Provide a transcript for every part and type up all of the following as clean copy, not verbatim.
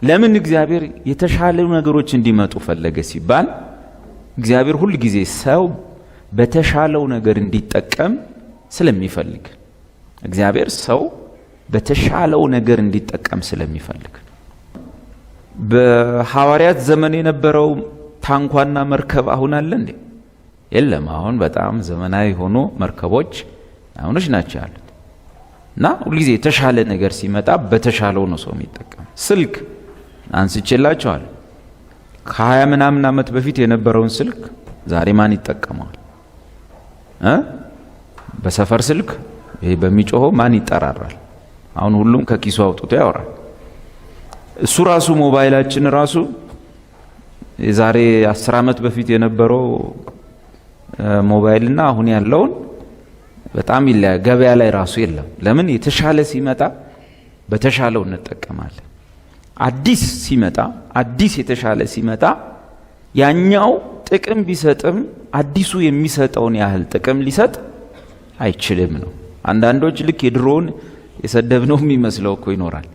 ለምን እግዚአብሔር የተሻለ ነገሮች እንዲመጡ ፈለገ ሲባል እግዚአብሔር ሁሉ ጊዜ ሰው በተሻለው ነገር እንዲጠቀም ስለሚፈልግ እግዚአብሔር ሰው በተሻለው ነገር እንዲጠቀም ስለሚፈልግ በሐዋርያት ዘመን የነበረው ታንኳና መርከብ አሁን አለ እንዴ? የለም። አሁን በጣም ዘመናዊ ሆኖ መርከቦች አሁንሽ ናቸው ያሉት እና ሁሉ ጊዜ የተሻለ ነገር ሲመጣ በተሻለው ነው ሰው የሚጠቀም። ስልክ አንስቼላችኋል። ከ20 ምናምን ዓመት በፊት የነበረውን ስልክ ዛሬ ማን ይጠቀመዋል? በሰፈር ስልክ ይሄ በሚጮኸው ማን ይጠራራል? አሁን ሁሉም ከኪሱ አውጥቶ ያወራል። እሱ ራሱ ሞባይላችን ራሱ የዛሬ 10 ዓመት በፊት የነበረው ሞባይልና አሁን ያለውን በጣም ይለያል። ገበያ ላይ ራሱ የለም። ለምን? የተሻለ ሲመጣ በተሻለው እንጠቀማለን። አዲስ ሲመጣ አዲስ የተሻለ ሲመጣ ያኛው ጥቅም ቢሰጥም አዲሱ የሚሰጠውን ያህል ጥቅም ሊሰጥ አይችልም ነው። አንዳንዶች ልክ የድሮውን የሰደብነው የሚመስለው እኮ ይኖራል።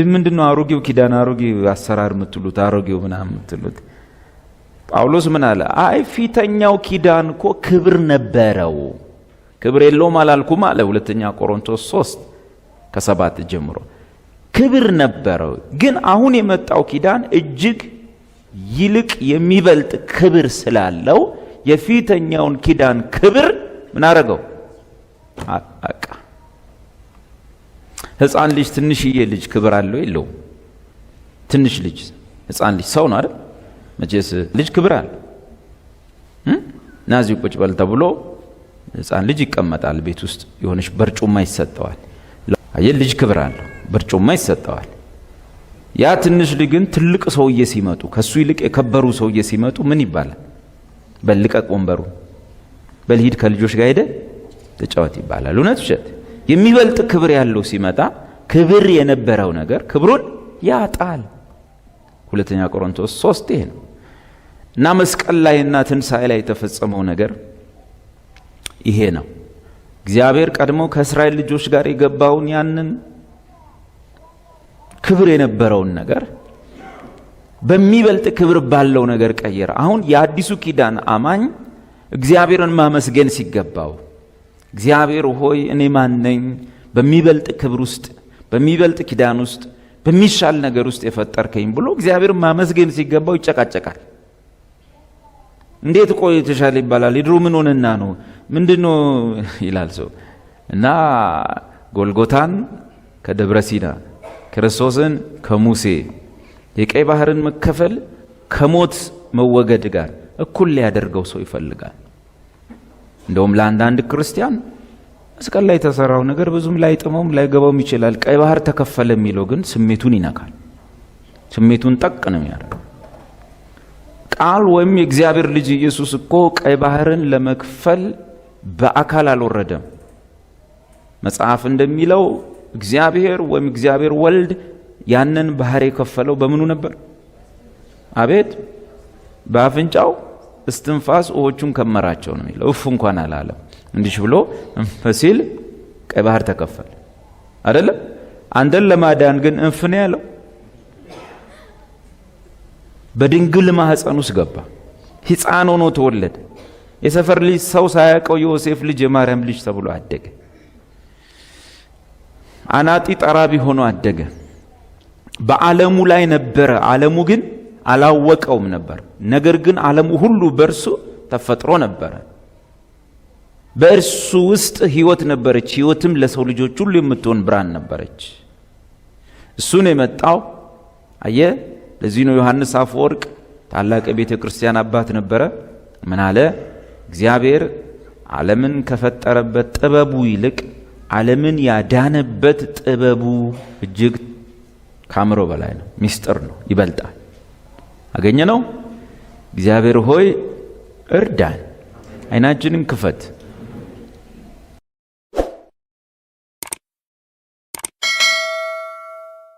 ምንድነው አሮጌው ኪዳን አሮጌው አሰራር የምትሉት አሮጌው ምናምን የምትሉት? ጳውሎስ ምን አለ? አይ ፊተኛው ኪዳን እኮ ክብር ነበረው። ክብር የለውም አላልኩም አለ። ሁለተኛ ቆሮንቶስ 3:7 ጀምሮ ክብር ነበረው። ግን አሁን የመጣው ኪዳን እጅግ ይልቅ የሚበልጥ ክብር ስላለው የፊተኛውን ኪዳን ክብር ምን አረገው? አቃ ሕፃን ልጅ ትንሽዬ ልጅ ክብር አለው የለውም? ትንሽ ልጅ ሕፃን ልጅ ሰው ነው አይደል? መቼስ ልጅ ክብር አለ። ናዚው ቁጭ በል ተብሎ ሕፃን ልጅ ይቀመጣል። ቤት ውስጥ የሆነች በርጩማ ይሰጠዋል። አየ ልጅ ክብር አለው፣ በርጩማ ይሰጠዋል። ያ ትንሽ ልጅ ግን ትልቅ ሰውዬ ሲመጡ ከሱ ይልቅ የከበሩ ሰውዬ ሲመጡ ምን ይባላል? በልቀቅ ወንበሩ፣ በልሂድ ከልጆች ጋር ሄደ ተጫወት ይባላል። እውነት ውሸት? የሚበልጥ ክብር ያለው ሲመጣ ክብር የነበረው ነገር ክብሩን ያጣል። ሁለተኛ ቆሮንቶስ 3 ይሄ ነው። እና መስቀል ላይና ትንሣኤ ላይ የተፈጸመው ነገር ይሄ ነው። እግዚአብሔር ቀድሞ ከእስራኤል ልጆች ጋር የገባውን ያንን ክብር የነበረውን ነገር በሚበልጥ ክብር ባለው ነገር ቀየረ። አሁን የአዲሱ ኪዳን አማኝ እግዚአብሔርን ማመስገን ሲገባው እግዚአብሔር ሆይ እኔ ማን ነኝ? በሚበልጥ ክብር ውስጥ በሚበልጥ ኪዳን ውስጥ በሚሻል ነገር ውስጥ የፈጠርከኝ ብሎ እግዚአብሔርን ማመስገን ሲገባው ይጨቃጨቃል። እንዴት ቆይ የተሻለ ይባላል? የድሮ ምን ሆነና ነው? ምንድነው ይላል ሰው። እና ጎልጎታን ከደብረ ሲና ክርስቶስን ከሙሴ የቀይ ባህርን መከፈል ከሞት መወገድ ጋር እኩል ሊያደርገው ሰው ይፈልጋል። እንደውም ለአንዳንድ ክርስቲያን መስቀል ላይ የተሰራው ነገር ብዙም ላይጥመውም ላይገባውም ይችላል። ቀይ ባህር ተከፈለ የሚለው ግን ስሜቱን ይነካል። ስሜቱን ጠቅ ነው የሚያደርገው። ቃል ወይም የእግዚአብሔር ልጅ ኢየሱስ እኮ ቀይ ባህርን ለመክፈል በአካል አልወረደም። መጽሐፍ እንደሚለው እግዚአብሔር ወይም እግዚአብሔር ወልድ ያንን ባህር የከፈለው በምኑ ነበር? አቤት በአፍንጫው እስትንፋስ ውሆቹን ከመራቸው ነው የሚለው። እፍ እንኳን አላለም። እንዲህ ብሎ ፈሲል ቀይ ባህር ተከፈለ አይደለም? አንተን ለማዳን ግን እንፍ ነው ያለው። በድንግል ማህፀን ውስጥ ገባ። ሕፃን ሆኖ ተወለደ። የሰፈር ልጅ ሰው ሳያውቀው የዮሴፍ ልጅ የማርያም ልጅ ተብሎ አደገ። አናጢ ጠራቢ ሆኖ አደገ። በዓለሙ ላይ ነበረ። ዓለሙ ግን አላወቀውም ነበር። ነገር ግን ዓለሙ ሁሉ በእርሱ ተፈጥሮ ነበረ። በእርሱ ውስጥ ሕይወት ነበረች። ሕይወትም ለሰው ልጆች ሁሉ የምትሆን ብርሃን ነበረች። እሱን የመጣው አየ። ለዚህ ነው ዮሐንስ አፈወርቅ ታላቅ የቤተ ክርስቲያን አባት ነበረ። ምን አለ? እግዚአብሔር ዓለምን ከፈጠረበት ጥበቡ ይልቅ ዓለምን ያዳነበት ጥበቡ እጅግ ካምሮ በላይ ነው። ሚስጥር ነው፣ ይበልጣል። አገኘ ነው። እግዚአብሔር ሆይ እርዳን፣ አይናችንን ክፈት።